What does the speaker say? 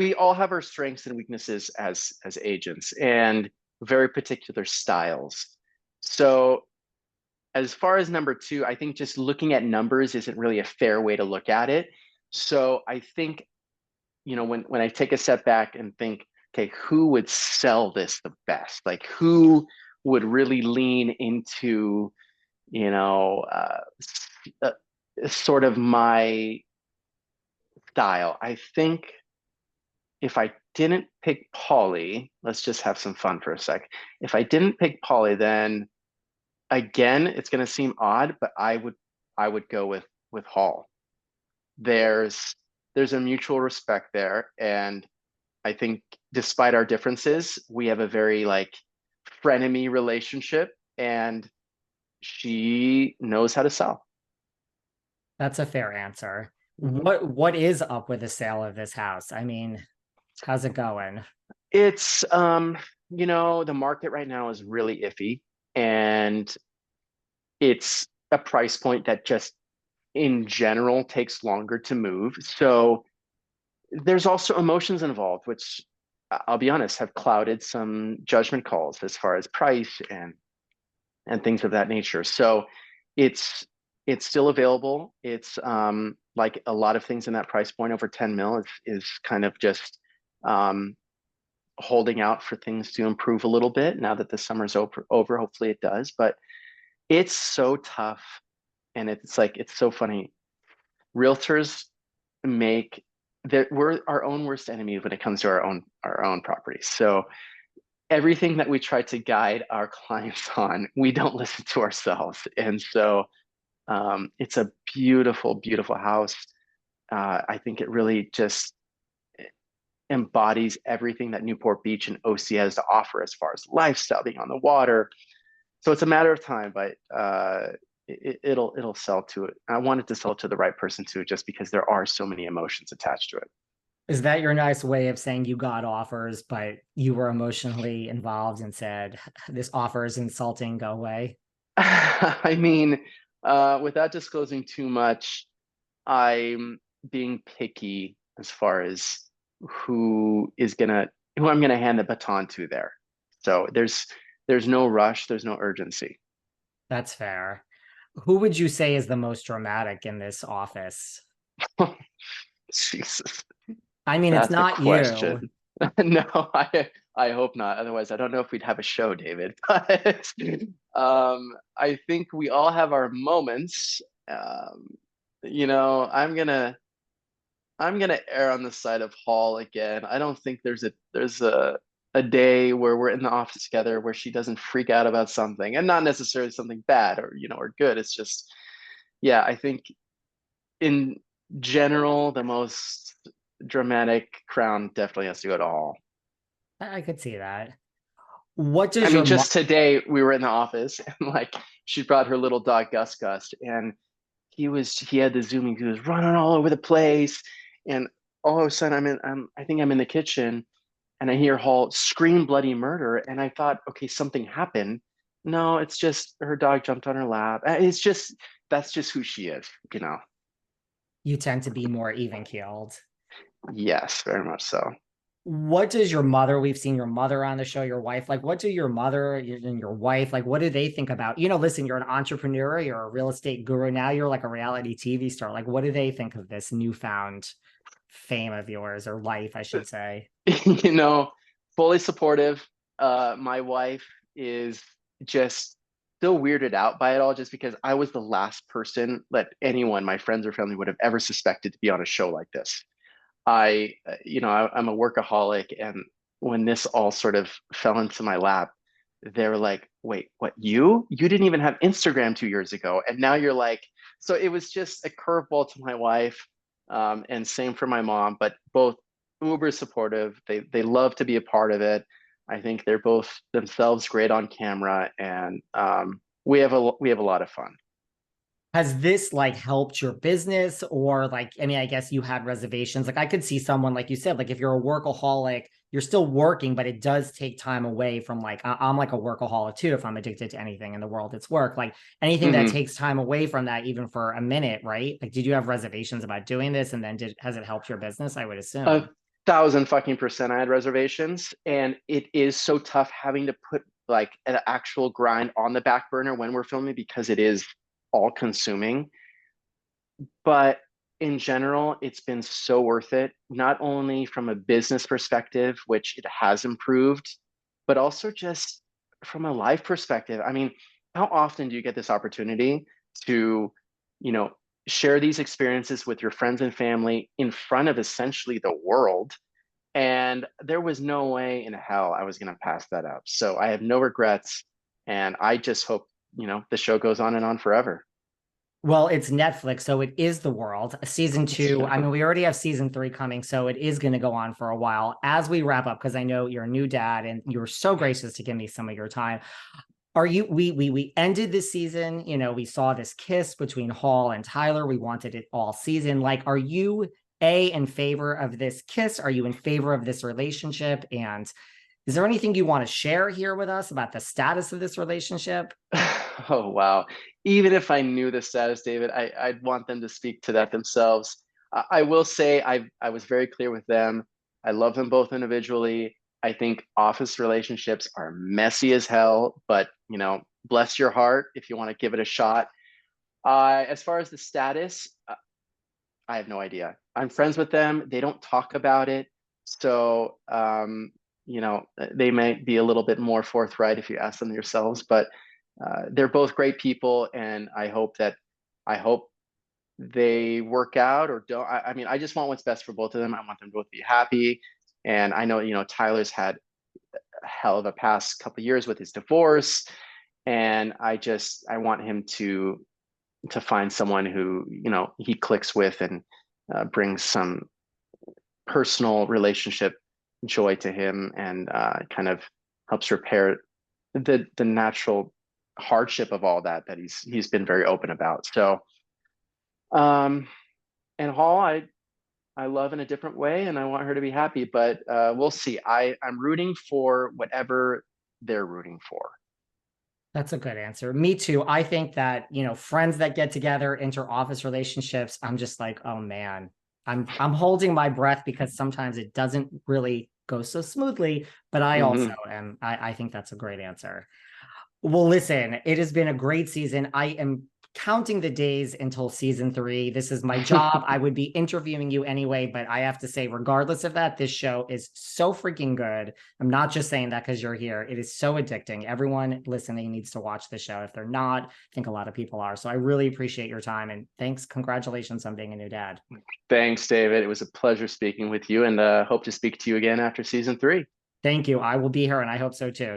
we all have our strengths and weaknesses as agents and very particular styles. So as far as number two, I think just looking at numbers isn't really a fair way to look at it. So I think, when I take a step back and think, okay, who would sell this the best? Like who would really lean into, you know, uh, sort of my style? I think if I didn't pick Polly, let's just have some fun for a sec. If I didn't pick Polly, then again, it's going to seem odd, but I would go with Hall. There's a mutual respect there, and I think despite our differences, we have a very like frenemy relationship, and she knows how to sell. That's a fair answer. Mhm. What is up with the sale of this house? I mean, how's it going? It's the market right now is really iffy, and it's a price point that just in general takes longer to move. So there's also emotions involved, which I'll be honest, have clouded some judgment calls as far as price and things of that nature. So it's it's still available. It's like a lot of things in that price point over 10 mil is kind of just um, holding out for things to improve a little bit now that the summer's over. Hopefully it does, but it's so tough, and it's so funny. Realtors make that we're our own worst enemy when it comes to our own properties. So everything that we try to guide our clients on, we don't listen to ourselves. And so it's a beautiful, beautiful house. I think it really just embodies everything that Newport Beach and OC has to offer as far as lifestyle, being on the water. So it's a matter of time, but it'll sell to it. I want it to sell to the right person too, just because there are so many emotions attached to it. Is that your nice way of saying you got offers, but you were emotionally involved and said, this offer is insulting, go away? I mean, without disclosing too much, I'm being picky as far as who I'm gonna hand the baton to there. So there's no rush, there's no urgency. That's fair. Who would you say is the most dramatic in this office? Jesus, I mean, it's that's a not you. question. No, I hope not. Otherwise, I don't know if we'd have a show, David. But I think we all have our moments. You know, I'm gonna err on the side of Hall again. I don't think there's a day where we're in the office together where she doesn't freak out about something, and not necessarily something bad or good. It's just, yeah, I think in general, the most dramatic crown definitely has to go to Hall. I could see that. What I does your mean, mom? just today we were in the office and like she brought her little dog Gus Gus, and he had the zooming, he was running all over the place, and all of a sudden I think I'm in the kitchen and I hear Hall scream bloody murder, and I thought, okay, something happened. No, it's just her dog jumped on her lap. It's just that's just who she is, you know. You tend to be more even keeled. Yes, very much so. What does your mother, we've seen your mother on the show, your wife, like what do your mother and your wife, like what do they think about, listen, you're an entrepreneur, you're a real estate guru, now you're like a reality TV star. Like what do they think of this newfound fame of yours, or life, I should say? You know, fully supportive. My wife is just so weirded out by it all, just because I was the last person that anyone, my friends or family, would have ever suspected to be on a show like this. I'm a workaholic, and when this all sort of fell into my lap, they were like, "Wait, what? You didn't even have Instagram 2 years ago, and now you're like." So it was just a curveball to my wife, and same for my mom. But both uber supportive. They love to be a part of it. I think they're both themselves great on camera, and we have a lot of fun. Has this like helped your business, or like, I mean, I guess you had reservations. Like I could see someone, like you said, like if you're a workaholic, you're still working, but it does take time away from, like, I'm like a workaholic too. If I'm addicted to anything in the world, it's work. Like anything that Mhm. takes time away from that, even for a minute, right? Like, did you have reservations about doing this? And then has it helped your business? I would Uh, assume. thousand fucking percent I had reservations. And it is so tough having to put like an actual grind on the back burner when we're filming because it is all consuming. But in general, it's been so worth it, not only from a business perspective, which it has improved, but also just from a life perspective. I mean, how often do you get this opportunity to, you know, share these experiences with your friends and family in front of essentially the world? And there was no way in hell I was going to pass that up. So I have no regrets. And I just hope, the show goes on and on forever. Well, it's Netflix, so it is the world. Season two, I mean, we already have season three coming, so it is going to go on for a while. As we wrap up, because I know you're a new dad and you were so gracious to give me some of your time. Are you we ended this season, we saw this kiss between Hall and Tyler. We wanted it all season. Like, are you in favor of this kiss? Are you in favor of this relationship? And is there anything you want to share here with us about the status of this relationship? Oh, wow. Even if I knew the status, David, I'd want them to speak to that themselves. I will say I was very clear with them. I love them both individually. I think office relationships are messy as hell, but bless your heart if you want to give it a shot. As far as the status, I have no idea. I'm friends with them. They don't talk about it. So, they might be a little bit more forthright if you ask them yourselves, but they're both great people. And I hope they work out or don't. I mean, I just want what's best for both of them. I want them both to be happy. And I know, Tyler's had a hell of a past couple of years with his divorce. And I want him to find someone who he clicks with and brings some personal relationship joy to him and kind of helps repair the natural hardship of all that he's been very open about. So um and Hall, I love in a different way and I want her to be happy, but we'll see. I'm rooting for whatever they're rooting for. That's a good answer. Me too. I think that, friends that get together, enter office relationships, I'm just like, oh man, I'm holding my breath because sometimes it doesn't really go so smoothly, but I also Hmm. am I think that's a great answer. Well, listen, it has been a great season. I am counting the days until season three. This is my job. I would be interviewing you anyway, but I have to say, regardless of that, this show is so freaking good. I'm not just saying that because you're here. It is so addicting. Everyone listening needs to watch the show. If they're not, I think a lot of people are. So I really appreciate your time and thanks. Congratulations on being a new dad. Thanks, David. It was a pleasure speaking with you and hope to speak to you again after season 3. Thank you. I will be here and I hope so too.